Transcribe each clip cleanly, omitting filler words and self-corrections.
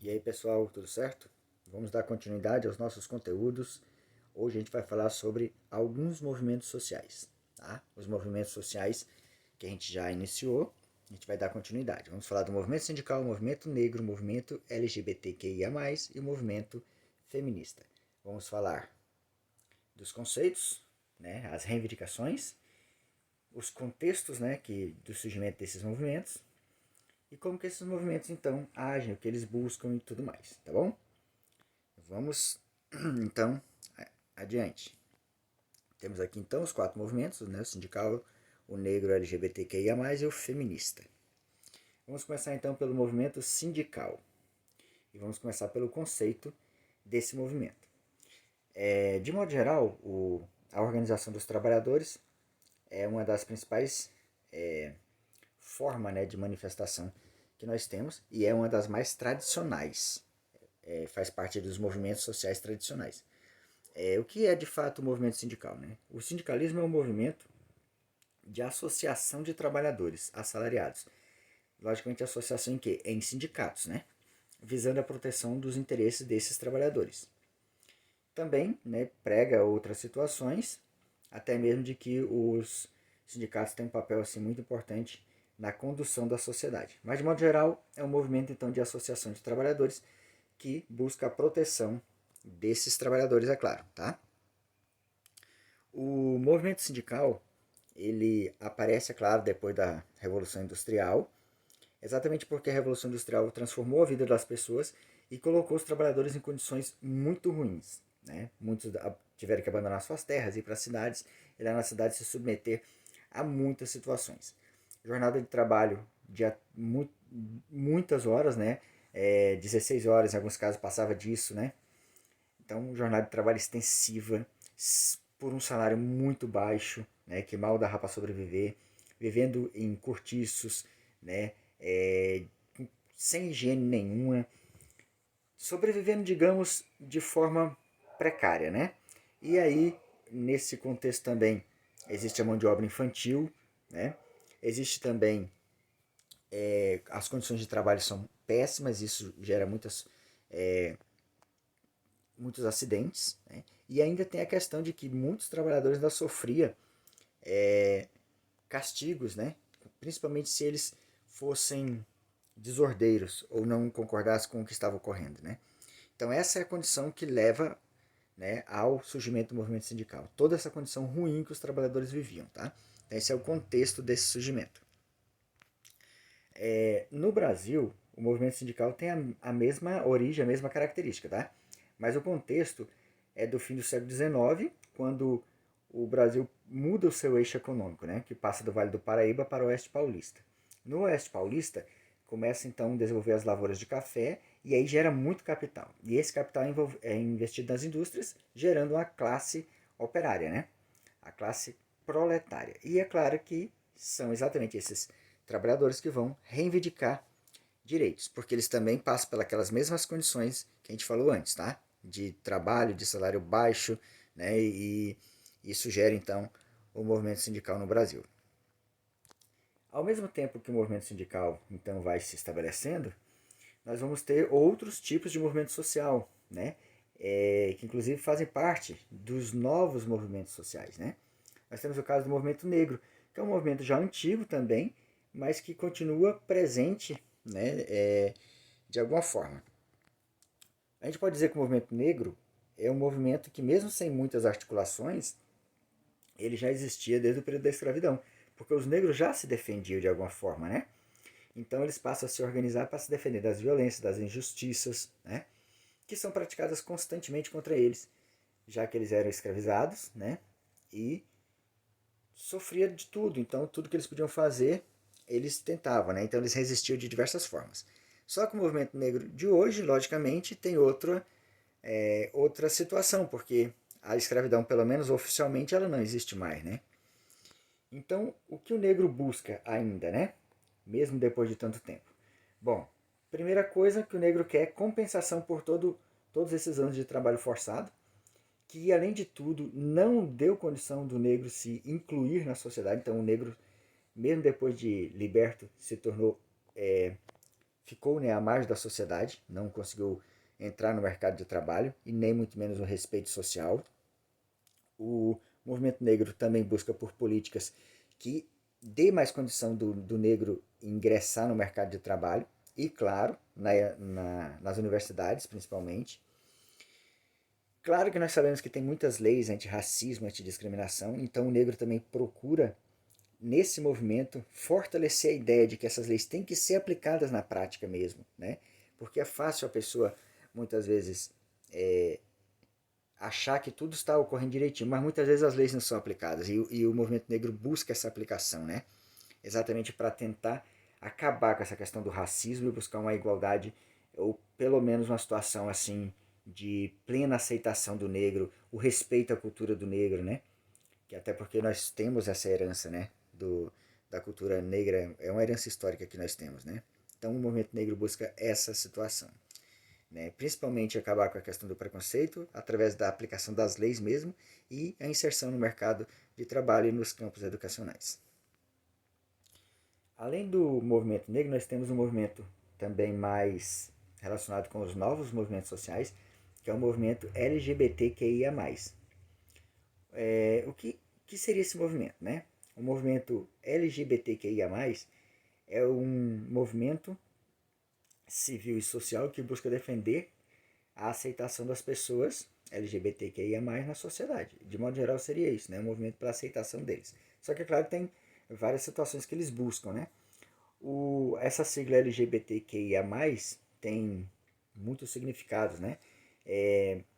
E aí pessoal, tudo certo? Vamos dar continuidade aos nossos conteúdos. Hoje a gente vai falar sobre alguns movimentos sociais, tá? Os movimentos sociais que a gente já iniciou, a gente vai dar continuidade. Vamos falar do movimento sindical, o movimento negro, o movimento LGBTQIA+, e o movimento feminista. Vamos falar dos conceitos, né, as reivindicações, os contextos, né, do surgimento desses movimentos, e como que esses movimentos então agem, o que eles buscam e tudo mais, tá bom? Vamos então adiante. Temos aqui então os quatro movimentos, né? O sindical, o negro, o LGBTQIA+, e o feminista. Vamos começar então pelo movimento sindical. E vamos começar pelo conceito desse movimento. De modo geral, a organização dos trabalhadores é uma das principais formas, né, de manifestação que nós temos e é uma das mais tradicionais. Faz parte dos movimentos sociais tradicionais. O que é de fato o movimento sindical? Né? O sindicalismo é um movimento de associação de trabalhadores assalariados. Logicamente, associação em quê? Em sindicatos, né? Visando a proteção dos interesses desses trabalhadores. Também, né, prega outras situações, até mesmo de que os sindicatos têm um papel assim, muito importante na condução da sociedade. Mas, de modo geral, é um movimento então de associação de trabalhadores que busca a proteção desses trabalhadores, é claro, tá? O movimento sindical, ele aparece, é claro, depois da Revolução Industrial, exatamente porque a Revolução Industrial transformou a vida das pessoas e colocou os trabalhadores em condições muito ruins. Né? Muitos tiveram que abandonar suas terras, ir para as cidades, e lá na cidade se submeter a muitas situações. Jornada de trabalho de muitas horas, né? 16 horas, em alguns casos passava disso, né? Então, jornada de trabalho extensiva, por um salário muito baixo, né, que mal dava para sobreviver, vivendo em cortiços, né, sem higiene nenhuma, sobrevivendo, digamos, de forma precária, né? E aí, nesse contexto também, existe a mão de obra infantil, né? Existe também as condições de trabalho são péssimas, isso gera muitos acidentes, né? E ainda tem a questão de que muitos trabalhadores ainda sofriam castigos, né? Principalmente se eles fossem desordeiros ou não concordassem com o que estava ocorrendo, né? Então essa é a condição que leva, né, ao surgimento do movimento sindical. Toda essa condição ruim que os trabalhadores viviam, tá? Então esse é o contexto desse surgimento. No Brasil, o movimento sindical tem a mesma origem, a mesma característica, tá? Mas o contexto é do fim do século XIX, quando o Brasil muda o seu eixo econômico, né? Que passa do Vale do Paraíba para o Oeste Paulista. No Oeste Paulista, começa então a desenvolver as lavouras de café e aí gera muito capital. E esse capital é investido nas indústrias, gerando uma classe operária, né? A classe proletária. E é claro que são exatamente esses trabalhadores que vão reivindicar direitos, porque eles também passam pelas mesmas condições que a gente falou antes, tá? De trabalho, de salário baixo, né? E isso gera então o movimento sindical no Brasil. Ao mesmo tempo que o movimento sindical então vai se estabelecendo, nós vamos ter outros tipos de movimento social, né? Que inclusive fazem parte dos novos movimentos sociais, né? Nós temos o caso do movimento negro, que é um movimento já antigo também, mas que continua presente, né, de alguma forma. A gente pode dizer que o movimento negro é um movimento que, mesmo sem muitas articulações, ele já existia desde o período da escravidão, porque os negros já se defendiam de alguma forma, né? Então eles passam a se organizar para se defender das violências, das injustiças, né? Que são praticadas constantemente contra eles, já que eles eram escravizados, né? E sofria de tudo, então tudo que eles podiam fazer, eles tentavam, né? Então eles resistiam de diversas formas. Só que o movimento negro de hoje, logicamente, tem outra situação, porque a escravidão, pelo menos oficialmente, ela não existe mais, né? Então, o que o negro busca ainda, né? Mesmo depois de tanto tempo? Bom, primeira coisa que o negro quer é compensação por todos esses anos de trabalho forçado, que além de tudo não deu condição do negro se incluir na sociedade. Então o negro, mesmo depois de liberto, se tornou ficou, né, à margem da sociedade, não conseguiu entrar no mercado de trabalho e nem muito menos o respeito social. O movimento negro também busca por políticas que dê mais condição do negro ingressar no mercado de trabalho e, claro, nas universidades principalmente. Claro que nós sabemos que tem muitas leis anti-racismo, anti-discriminação, então o negro também procura, nesse movimento, fortalecer a ideia de que essas leis têm que ser aplicadas na prática mesmo, né? Porque é fácil a pessoa, muitas vezes, achar que tudo está ocorrendo direitinho, mas muitas vezes as leis não são aplicadas e o movimento negro busca essa aplicação, né? Exatamente para tentar acabar com essa questão do racismo e buscar uma igualdade ou pelo menos uma situação assim de plena aceitação do negro, o respeito à cultura do negro, né? Que até porque nós temos essa herança, né? Da cultura negra, é uma herança histórica que nós temos, né? Então o movimento negro busca essa situação, né? Principalmente acabar com a questão do preconceito através da aplicação das leis mesmo e a inserção no mercado de trabalho e nos campos educacionais. Além do movimento negro, nós temos um movimento também mais relacionado com os novos movimentos sociais, que é o movimento LGBTQIA+. O que seria esse movimento, né? O movimento LGBTQIA+, é um movimento civil e social que busca defender a aceitação das pessoas LGBTQIA+, na sociedade. De modo geral seria isso, né? Um movimento para a aceitação deles. Só que é claro que tem várias situações que eles buscam, né? Essa sigla LGBTQIA+, tem muitos significados, né?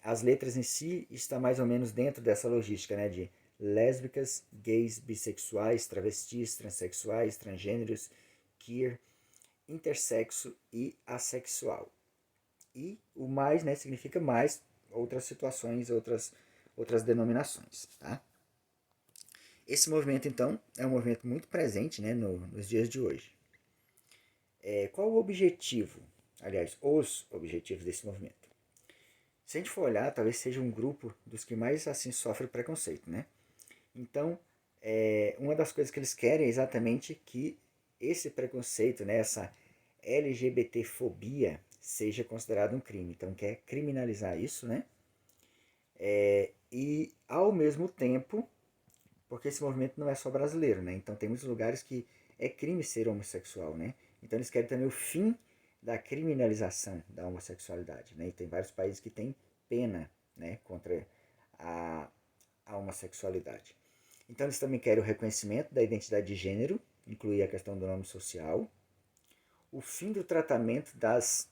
As letras em si estão mais ou menos dentro dessa logística, né? De lésbicas, gays, bissexuais, travestis, transexuais, transgêneros, queer, intersexo e assexual. E o mais, né, significa mais outras situações, outras denominações, tá? Esse movimento, então, é um movimento muito presente, né, nos dias de hoje. Qual o objetivo? Aliás, os objetivos desse movimento? Se a gente for olhar, talvez seja um grupo dos que mais assim sofre preconceito, né? Então, uma das coisas que eles querem é exatamente que esse preconceito, né, essa LGBTfobia, seja considerado um crime. Então, quer criminalizar isso, né? E, ao mesmo tempo, porque esse movimento não é só brasileiro, né? Então, tem muitos lugares que é crime ser homossexual, né? Então, eles querem também o fim da criminalização da homossexualidade, né? E tem vários países que têm pena, né, contra a, a homossexualidade. Então, eles também querem o reconhecimento da identidade de gênero, incluir a questão do nome social, o fim do tratamento das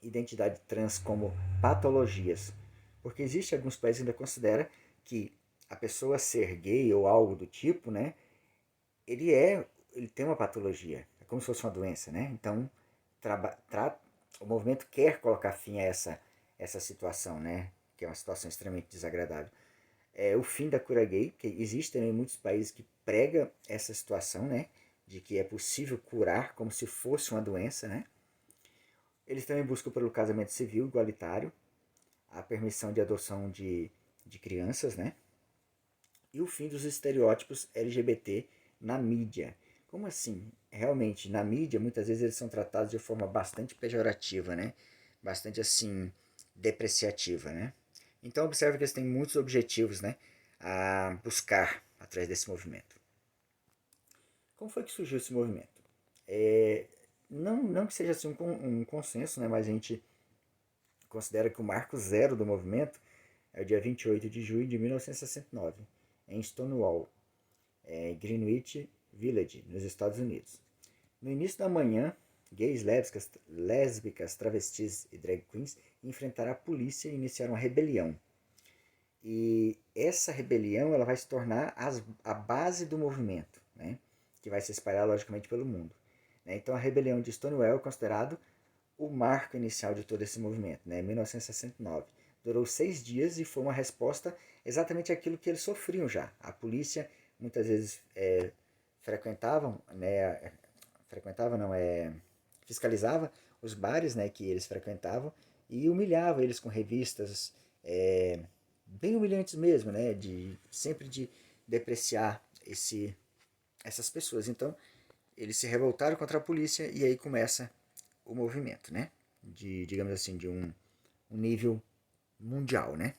identidades trans como patologias, porque existe alguns países que ainda considera que a pessoa ser gay ou algo do tipo, né, ele tem uma patologia, é como se fosse uma doença, né? Então, o movimento quer colocar fim a essa situação, né, que é uma situação extremamente desagradável. O fim da cura gay, que existe também em muitos países que prega essa situação, né, de que é possível curar como se fosse uma doença, né? Eles também buscam pelo casamento civil igualitário, a permissão de adoção de crianças, né? E o fim dos estereótipos LGBT na mídia. Como assim? Realmente, na mídia, muitas vezes eles são tratados de forma bastante pejorativa, né? Bastante, assim, depreciativa, né? Então, observe que eles têm muitos objetivos, né? A buscar atrás desse movimento. Como foi que surgiu esse movimento? Não que seja assim um consenso, né? Mas a gente considera que o marco zero do movimento é o dia 28 de julho de 1969, em Stonewall, Greenwich Village, nos Estados Unidos. No início da manhã, gays, lésbicas, travestis e drag queens enfrentaram a polícia e iniciaram uma rebelião. E essa rebelião ela vai se tornar a base do movimento, né? Que vai se espalhar logicamente pelo mundo. Né? Então a rebelião de Stonewall é considerado o marco inicial de todo esse movimento, né? 1969. Durou 6 dias e foi uma resposta exatamente àquilo que eles sofriam já. A polícia muitas vezes fiscalizava os bares, né, que eles frequentavam e humilhava eles com revistas bem humilhantes mesmo, né, sempre de depreciar essas pessoas. Então eles se revoltaram contra a polícia e aí começa o movimento, né? Digamos assim, de um nível mundial, né?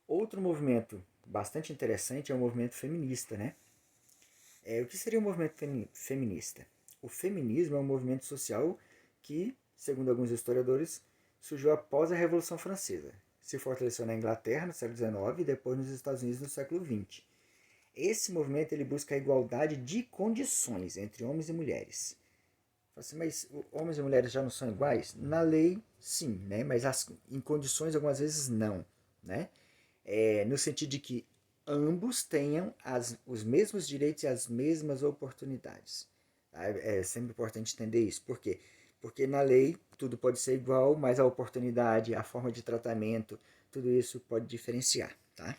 Outro movimento bastante interessante é o movimento feminista, né? O que seria o movimento feminista? O feminismo é um movimento social que, segundo alguns historiadores, surgiu após a Revolução Francesa. Se fortaleceu na Inglaterra no século XIX e depois nos Estados Unidos no século XX. Esse movimento ele busca a igualdade de condições entre homens e mulheres. Assim, mas homens e mulheres já não são iguais? Na lei, sim, né? Mas em condições, algumas vezes, não. Né? No sentido de que ambos tenham os mesmos direitos e as mesmas oportunidades. Tá? É sempre importante entender isso. Por quê? Porque na lei tudo pode ser igual, mas a oportunidade, a forma de tratamento, tudo isso pode diferenciar. Tá?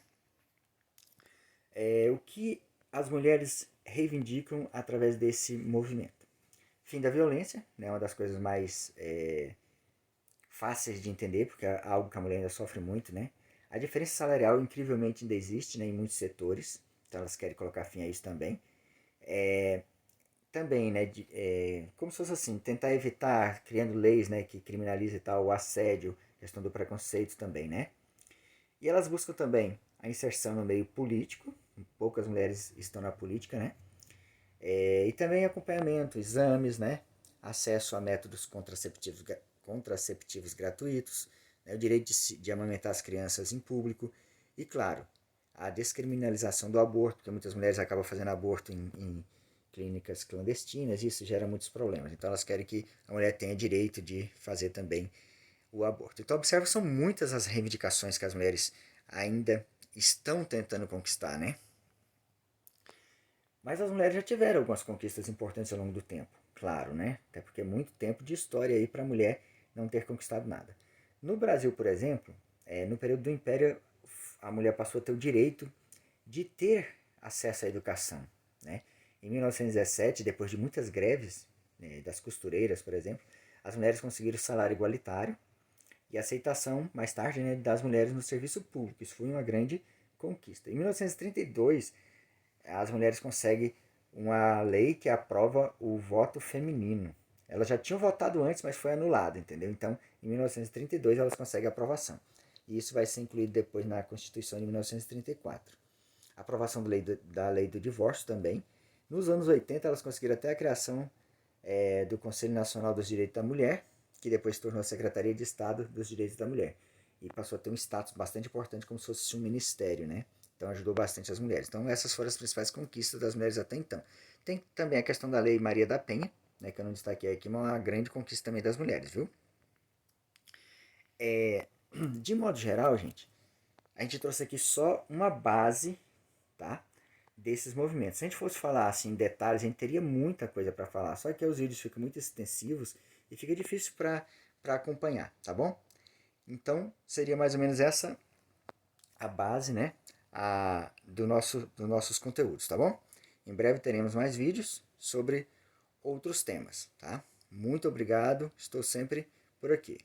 O que as mulheres reivindicam através desse movimento? Fim da violência, né, uma das coisas mais fáceis de entender, porque é algo que a mulher ainda sofre muito, né? A diferença salarial, incrivelmente, ainda existe, né, em muitos setores, então elas querem colocar fim a isso também. Também, né, como se fosse assim, tentar evitar, criando leis, né, que criminalizem tal, o assédio, questão do preconceito também, né? E elas buscam também a inserção no meio político, poucas mulheres estão na política, né? E também acompanhamento, exames, né? Acesso a métodos contraceptivos gratuitos, né? O direito de amamentar as crianças em público e, claro, a descriminalização do aborto, porque muitas mulheres acabam fazendo aborto em clínicas clandestinas e isso gera muitos problemas. Então elas querem que a mulher tenha direito de fazer também o aborto. Então observa, são muitas as reivindicações que as mulheres ainda estão tentando conquistar, né? Mas as mulheres já tiveram algumas conquistas importantes ao longo do tempo, claro, né? Até porque é muito tempo de história aí para a mulher não ter conquistado nada. No Brasil, por exemplo, no período do Império, a mulher passou a ter o direito de ter acesso à educação, né? Em 1917, depois de muitas greves, né, das costureiras, por exemplo, as mulheres conseguiram salário igualitário e aceitação, mais tarde, né, das mulheres no serviço público. Isso foi uma grande conquista. Em 1932, as mulheres conseguem uma lei que aprova o voto feminino. Elas já tinham votado antes, mas foi anulado, entendeu? Então, em 1932, elas conseguem a aprovação. E isso vai ser incluído depois na Constituição de 1934. A aprovação da lei do divórcio também. Nos anos 80, elas conseguiram até a criação do Conselho Nacional dos Direitos da Mulher, que depois se tornou a Secretaria de Estado dos Direitos da Mulher. E passou a ter um status bastante importante, como se fosse um ministério, né? Então ajudou bastante as mulheres. Então essas foram as principais conquistas das mulheres até então. Tem também a questão da Lei Maria da Penha, né, que eu não destaquei aqui, mas é uma grande conquista também das mulheres, viu? De modo geral, gente, a gente trouxe aqui só uma base, tá, desses movimentos. Se a gente fosse falar assim em detalhes, a gente teria muita coisa para falar, só que os vídeos ficam muito extensivos e fica difícil para acompanhar, tá bom? Então, seria mais ou menos essa a base, né, dos nossos conteúdos, tá bom? Em breve teremos mais vídeos sobre outros temas, tá? Muito obrigado, estou sempre por aqui.